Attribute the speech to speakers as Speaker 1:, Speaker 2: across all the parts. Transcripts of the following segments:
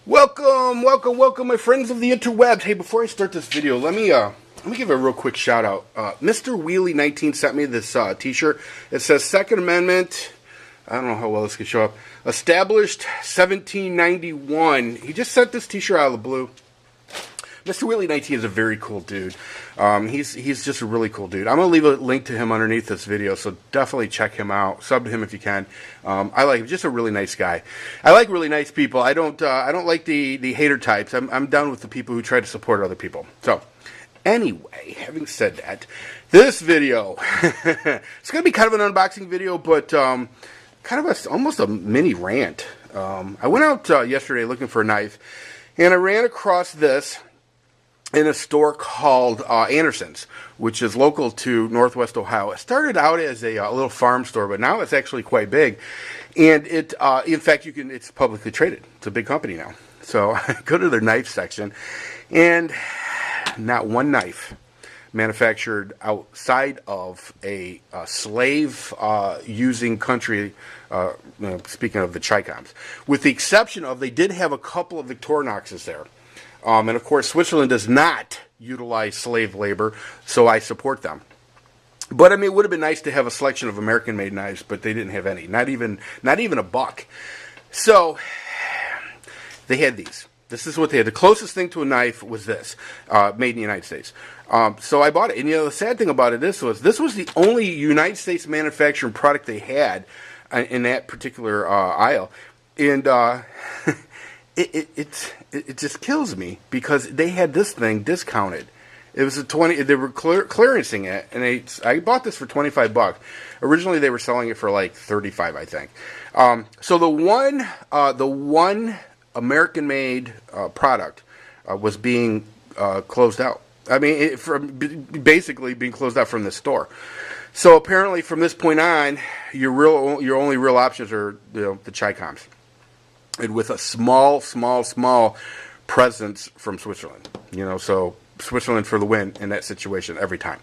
Speaker 1: Welcome, my friends of the interwebs. Hey, before I start this video, let me give a real quick shout out. Mr. Wheelie19 sent me this T-shirt. It says Second Amendment. I don't know how well this can show up. Established 1791. He just sent this T-shirt out of the blue. Mr. Wheelie19 is a very cool dude. He's just a really cool dude. I'm gonna leave a link to him underneath this video, so definitely check him out. Sub to him if you can. I like him. Just a really nice guy. I like really nice people. I don't like the hater types. I'm down with the people who try to support other people. So anyway, having said that, this video it's gonna be kind of an unboxing video, but kind of almost a mini rant. I went out yesterday looking for a knife, and I ran across this in a store called Anderson's, which is local to Northwest Ohio. It started out as a little farm store, but now it's actually quite big. And it, in fact, it's publicly traded. It's a big company now. So I go to their knife section, and not one knife manufactured outside of a slave using country, speaking of the Chicoms. With the exception of, they did have a couple of Victorinoxes there. And of course, Switzerland does not utilize slave labor, so I support them. But I mean, it would have been nice to have a selection of American-made knives, but they didn't have any. Not even a buck. So they had these. This is what they had. The closest thing to a knife was this, made in the United States. So I bought it. And the sad thing about it, this was the only United States manufacturing product they had in that particular aisle. And it just kills me because they had this thing discounted. It was they were clearancing it, and I bought this for $25. Originally they were selling it for like $35, I think. So the one American-made product was being closed out. I mean, basically being closed out from the store. So apparently, from this point on, your only real options are the Chicoms, and with a small presence from Switzerland. So Switzerland for the win in that situation every time.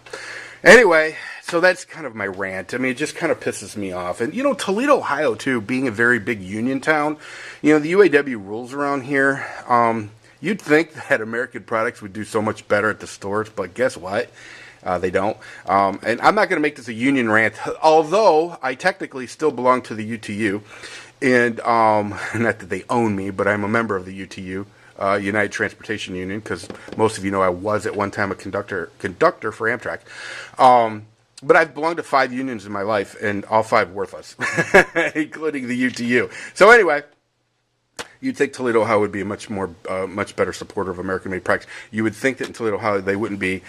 Speaker 1: Anyway, so that's kind of my rant. I mean, it just kind of pisses me off. And, Toledo, Ohio, too, being a very big union town, the UAW rules around here. You'd think that American products would do so much better at the stores, but guess what? They don't. And I'm not going to make this a union rant, although I technically still belong to the UTU. And not that they own me, but I'm a member of the UTU, United Transportation Union, because most of you know I was at one time a conductor for Amtrak. But I've belonged to 5 unions in my life, and all 5 worthless, including the UTU. So anyway, you'd think Toledo, Ohio would be a much better supporter of American-made products. You would think that in Toledo, Ohio, they wouldn't be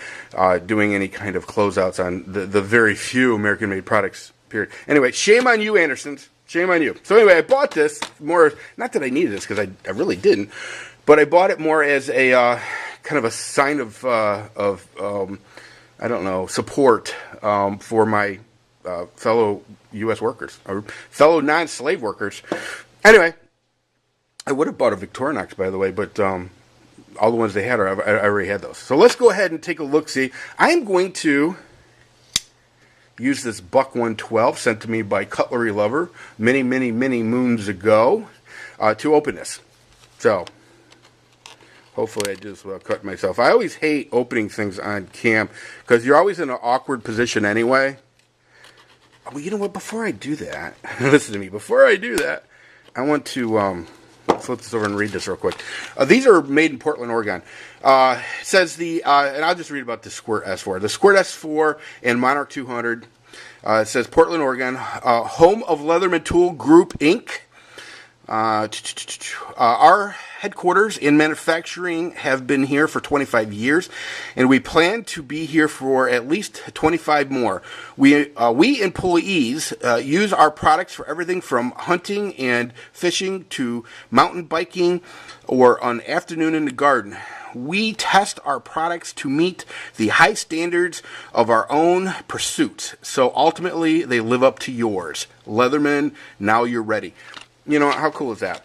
Speaker 1: doing any kind of closeouts on the very few American-made products, period. Anyway, shame on you, Andersons. Shame on you. So anyway, I bought this more, not that I needed this, because I really didn't, but I bought it more as a kind of a sign of I don't know, support for my fellow U.S. workers, or fellow non-slave workers. Anyway, I would have bought a Victorinox, by the way, but all the ones they had, I already had those. So let's go ahead and take a look-see. I'm going to use this Buck 112 sent to me by Cutlery Lover many moons ago to open this. So hopefully I do this without cutting myself. I always hate opening things on cam because you're always in an awkward position anyway. Well, you know what? Before I do that, listen to me. Before I do that, I want to flip this over and read this real quick. These are made in Portland, Oregon. It says and I'll just read about the Squirt S4. The Squirt S4 and Monarch200. It says Portland, Oregon, home of Leatherman Tool Group, Inc. Our headquarters in manufacturing have been here for 25 years, and we plan to be here for at least 25 more. We employees use our products for everything from hunting and fishing to mountain biking or an afternoon in the garden. We test our products to meet the high standards of our own pursuits, so ultimately they live up to yours. Leatherman, now you're ready. How cool is that?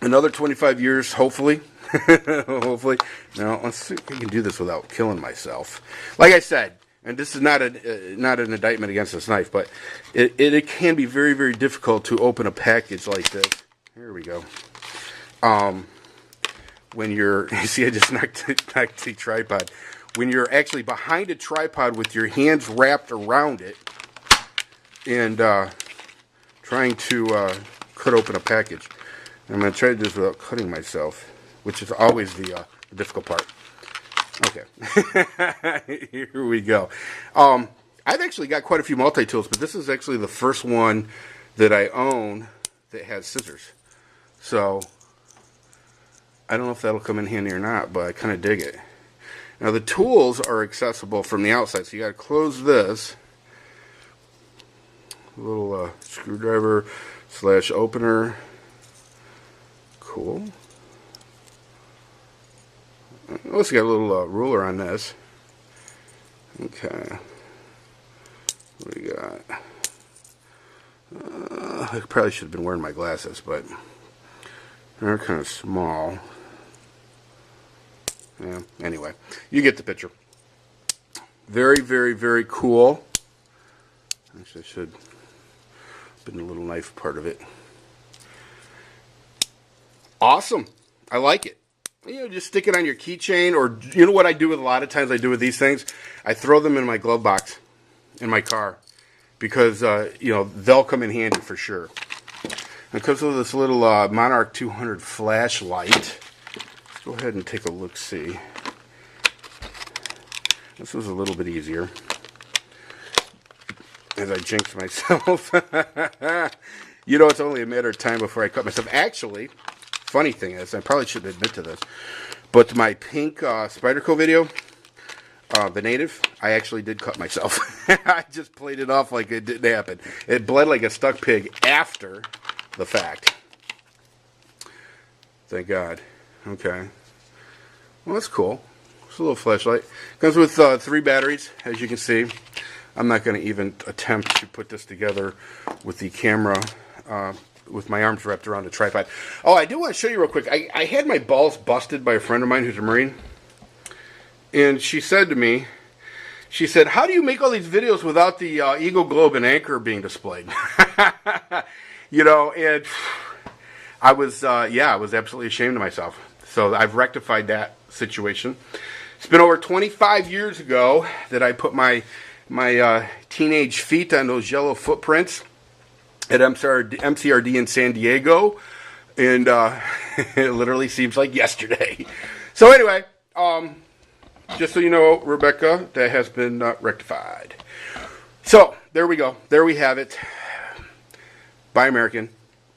Speaker 1: Another 25 years, hopefully. Hopefully. Now, let's see if I can do this without killing myself. Like I said, and this is not an indictment against this knife, but it can be very, very difficult to open a package like this. Here we go. when you're, you see I just knocked the tripod. When you're actually behind a tripod with your hands wrapped around it and trying to cut open a package. I'm going to try to do this without cutting myself, which is always the difficult part. Okay, here we go. I've actually got quite a few multi-tools, but this is actually the first one that I own that has scissors. So, I don't know if that'll come in handy or not, but I kind of dig it. Now, the tools are accessible from the outside, so you got to close this. A little screwdriver / opener. Cool. Also got a little ruler on this. Okay. What do we got? I probably should have been wearing my glasses, but they're kind of small. Yeah, anyway, you get the picture. Very, very, very cool. Actually, I should have been a little knife part of it. Awesome. I like it. You know, just stick it on your keychain, or you know what I do with a lot of times I do with these things? I throw them in my glove box in my car because, you know, they'll come in handy for sure. It comes with this little Monarch200 flashlight. Let's go ahead and take a look-see. This was a little bit easier as I jinxed myself. You know, it's only a matter of time before I cut myself. Actually, funny thing is, I probably shouldn't admit to this, but my pink Spyderco video, the native, I actually did cut myself. I just played it off like it didn't happen. It bled like a stuck pig after the fact. Thank God. Okay. Well, that's cool. It's a little flashlight. Comes with 3 batteries, as you can see. I'm not going to even attempt to put this together with the camera, with my arms wrapped around a tripod. Oh, I do want to show you real quick. I had my balls busted by a friend of mine who's a Marine. And she said to me, she said, how do you make all these videos without the Eagle Globe and Anchor being displayed? You know, and I was, I was absolutely ashamed of myself. So I've rectified that situation. It's been over 25 years ago that I put my teenage feet on those yellow footprints at MCRD in San Diego. And it literally seems like yesterday. So anyway, just so you know, Rebecca, that has been rectified. So, there we go. There we have it. Buy American,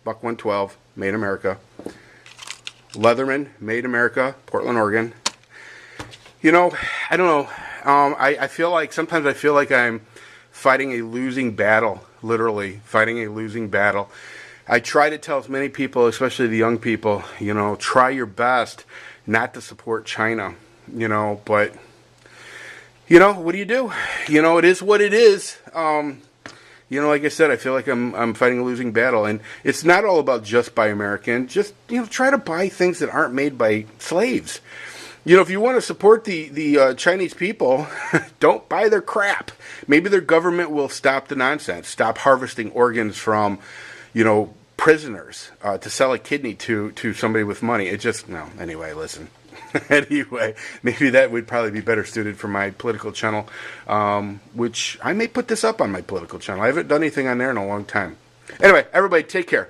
Speaker 1: Buck 112, made in America. Leatherman, made in America, Portland, Oregon. You know, I don't know. I feel like, sometimes I feel like I'm fighting a losing battle. Literally, fighting a losing battle. I try to tell as many people, especially the young people, you know, try your best not to support China. You know, but, you know, what do you do? You know, it is what it is. You know, like I said, I feel like I'm fighting a losing battle. And it's not all about just buy American. Just, you know, try to buy things that aren't made by slaves. You know, if you want to support the Chinese people, don't buy their crap. Maybe their government will stop the nonsense. Stop harvesting organs from, you know, prisoners to sell a kidney to somebody with money. It just, no. Anyway, listen. Anyway, maybe that would probably be better suited for my political channel, which I may put this up on my political channel. I haven't done anything on there in a long time. Anyway, everybody, take care.